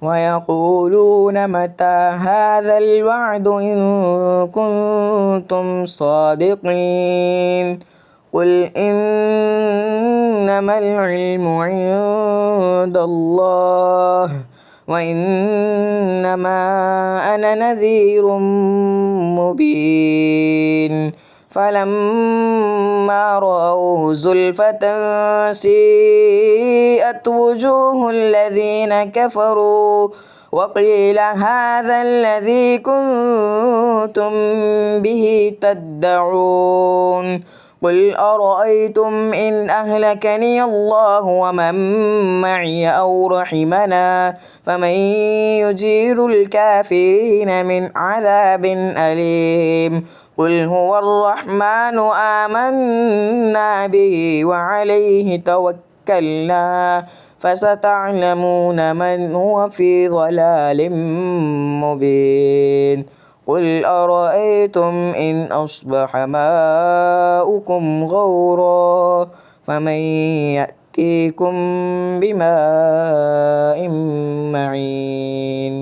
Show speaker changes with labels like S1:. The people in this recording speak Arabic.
S1: ويقولون متى هذا الوعد إن كنتم صادقين قل إنما العلم عند الله وإنما أنا نذير مبين فلما رأوه زلفة سيئت وجوه الذين كفروا وقيل هذا الذي كنتم به تدعون قل أرأيتم إن أهلكني الله ومن معي أو رحمنا فمن يجير الكافرين من عذاب أليم قل هو الرحمن آمنا به وعليه توكلنا فستعلمون من هو في ضلال مبين قل أرأيتم إن أصبح ماؤكم غورا فمن يأتيكم بماء معين